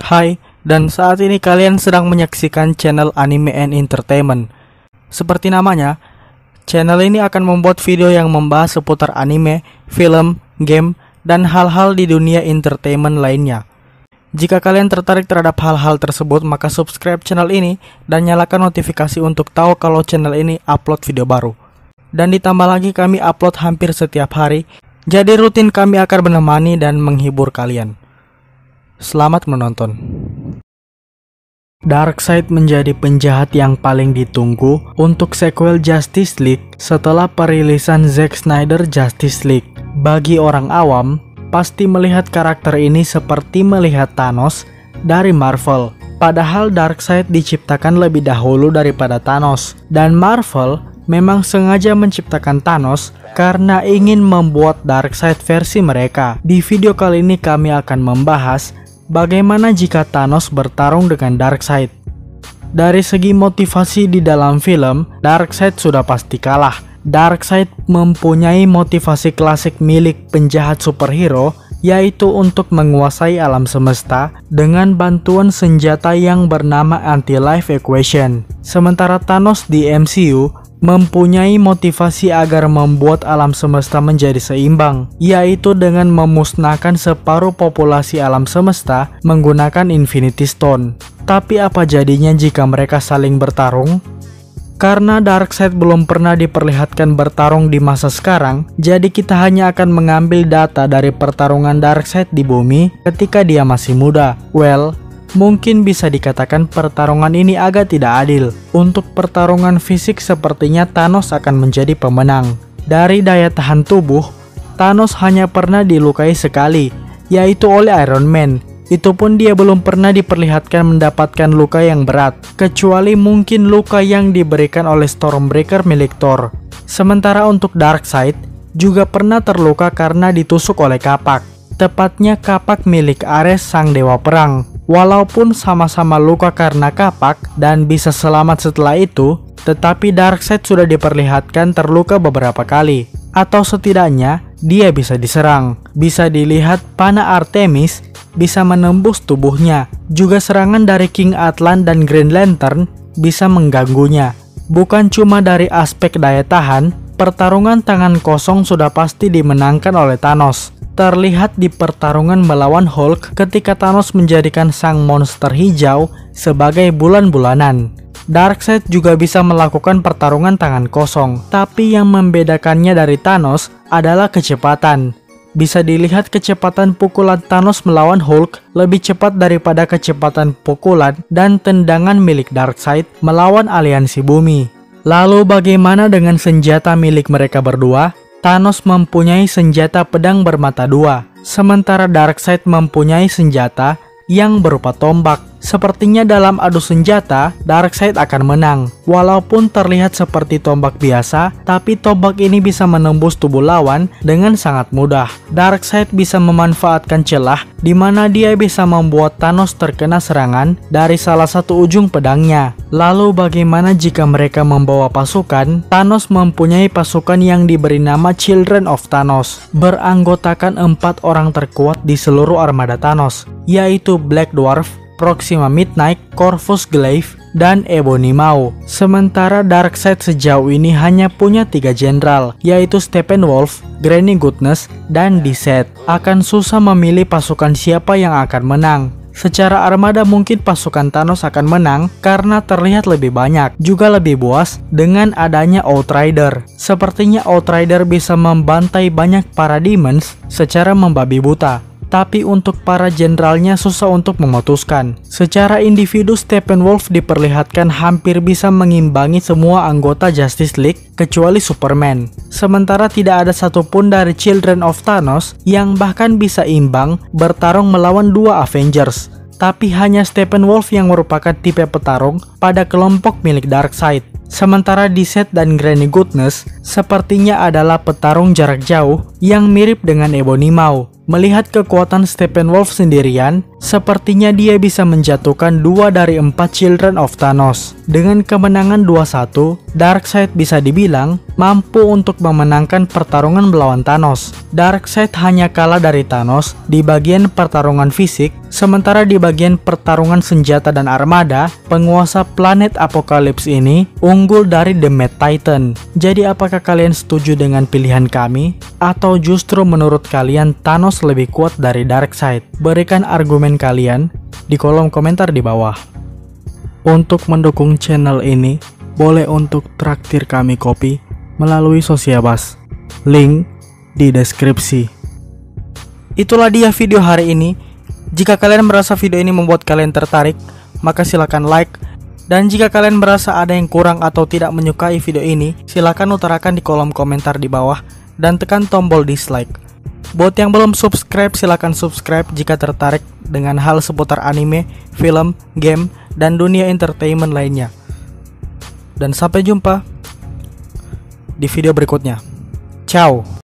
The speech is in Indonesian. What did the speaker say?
Hai, dan saat ini kalian sedang menyaksikan channel Anime and Entertainment. Seperti namanya, channel ini akan membuat video yang membahas seputar anime, film, game, dan hal-hal di dunia entertainment lainnya. Jika kalian tertarik terhadap hal-hal tersebut, maka subscribe channel ini dan nyalakan notifikasi untuk tahu kalau channel ini upload video baru. Dan ditambah lagi kami upload hampir setiap hari, jadi rutin kami akan menemani dan menghibur kalian. Selamat menonton. Darkseid menjadi penjahat yang paling ditunggu untuk sequel Justice League setelah perilisan Zack Snyder Justice League. Bagi orang awam, pasti melihat karakter ini seperti melihat Thanos dari Marvel. Padahal Darkseid diciptakan lebih dahulu daripada Thanos, dan Marvel memang sengaja menciptakan Thanos karena ingin membuat Darkseid versi mereka. Di video kali ini kami akan membahas bagaimana jika Thanos bertarung dengan Darkseid. Dari segi motivasi di dalam film, Darkseid sudah pasti kalah. Darkseid mempunyai motivasi klasik milik penjahat superhero, yaitu untuk menguasai alam semesta dengan bantuan senjata yang bernama Anti-Life Equation. Sementara Thanos di MCU mempunyai motivasi agar membuat alam semesta menjadi seimbang, yaitu dengan memusnahkan separuh populasi alam semesta menggunakan Infinity Stone. Tapi apa jadinya jika mereka saling bertarung? Karena Darkseid belum pernah diperlihatkan bertarung di masa sekarang, jadi kita hanya akan mengambil data dari pertarungan Darkseid di bumi ketika dia masih muda. Mungkin bisa dikatakan pertarungan ini agak tidak adil. Untuk pertarungan fisik sepertinya Thanos akan menjadi pemenang. Dari daya tahan tubuh, Thanos hanya pernah dilukai sekali, yaitu oleh Iron Man. Itu pun dia belum pernah diperlihatkan mendapatkan luka yang berat, kecuali mungkin luka yang diberikan oleh Stormbreaker milik Thor. Sementara untuk Darkseid juga pernah terluka karena ditusuk oleh kapak, tepatnya kapak milik Ares sang dewa perang. Walaupun sama-sama luka karena kapak dan bisa selamat setelah itu, tetapi Darkseid sudah diperlihatkan terluka beberapa kali. Atau setidaknya, dia bisa diserang. Bisa dilihat panah Artemis bisa menembus tubuhnya. Juga serangan dari King Atlan dan Green Lantern bisa mengganggunya. Bukan cuma dari aspek daya tahan, pertarungan tangan kosong sudah pasti dimenangkan oleh Thanos. Terlihat di pertarungan melawan Hulk ketika Thanos menjadikan sang monster hijau sebagai bulan-bulanan. Darkseid juga bisa melakukan pertarungan tangan kosong, tapi yang membedakannya dari Thanos adalah kecepatan. Bisa dilihat kecepatan pukulan Thanos melawan Hulk lebih cepat daripada kecepatan pukulan dan tendangan milik Darkseid melawan aliansi bumi. Lalu bagaimana dengan senjata milik mereka berdua? Thanos mempunyai senjata pedang bermata dua, sementara Darkseid mempunyai senjata yang berupa tombak. Sepertinya dalam adu senjata, Darkseid akan menang. Walaupun terlihat seperti tombak biasa, tapi tombak ini bisa menembus tubuh lawan dengan sangat mudah. Darkseid bisa memanfaatkan celah di mana dia bisa membuat Thanos terkena serangan dari salah satu ujung pedangnya. Lalu bagaimana jika mereka membawa pasukan? Thanos mempunyai pasukan yang diberi nama Children of Thanos, beranggotakan 4 orang terkuat di seluruh armada Thanos, yaitu Black Dwarf, Proxima Midnight, Corvus Glaive, dan Ebony Maw. Sementara Darkseid sejauh ini hanya punya 3 jenderal, yaitu Steppenwolf, Granny Goodness, dan Deset. Akan susah memilih pasukan siapa yang akan menang. Secara armada mungkin pasukan Thanos akan menang karena terlihat lebih banyak, juga lebih buas dengan adanya Outrider. Sepertinya Outrider bisa membantai banyak para demons secara membabi buta. Tapi untuk para jenderalnya susah untuk memutuskan. Secara individu Steppenwolf diperlihatkan hampir bisa mengimbangi semua anggota Justice League kecuali Superman. Sementara tidak ada satupun dari Children of Thanos yang bahkan bisa imbang bertarung melawan 2 Avengers. Tapi hanya Steppenwolf yang merupakan tipe petarung pada kelompok milik Darkseid. Sementara Deset dan Granny Goodness sepertinya adalah petarung jarak jauh yang mirip dengan Ebony Maw. Melihat kekuatan Steppenwolf sendirian, sepertinya dia bisa menjatuhkan 2 dari 4 Children of Thanos. Dengan kemenangan 2-1, Darkseid bisa dibilang mampu untuk memenangkan pertarungan melawan Thanos. Darkseid hanya kalah dari Thanos di bagian pertarungan fisik Sementara di bagian pertarungan senjata dan armada, penguasa planet Apokalips ini unggul dari The Mad Titan. Jadi apakah kalian setuju dengan pilihan kami? Atau justru menurut kalian Thanos lebih kuat dari Darkseid? Berikan argumen kalian di kolom komentar di bawah. Untuk mendukung channel ini, boleh untuk traktir kami kopi melalui Sosiabas. Link di deskripsi. Itulah dia video hari ini. Jika kalian merasa video ini membuat kalian tertarik, maka silakan like. Dan jika kalian merasa ada yang kurang atau tidak menyukai video ini, silakan utarakan di kolom komentar di bawah dan tekan tombol dislike. Buat yang belum subscribe, silakan subscribe jika tertarik dengan hal seputar anime, film, game, dan dunia entertainment lainnya. Dan sampai jumpa di video berikutnya. Ciao.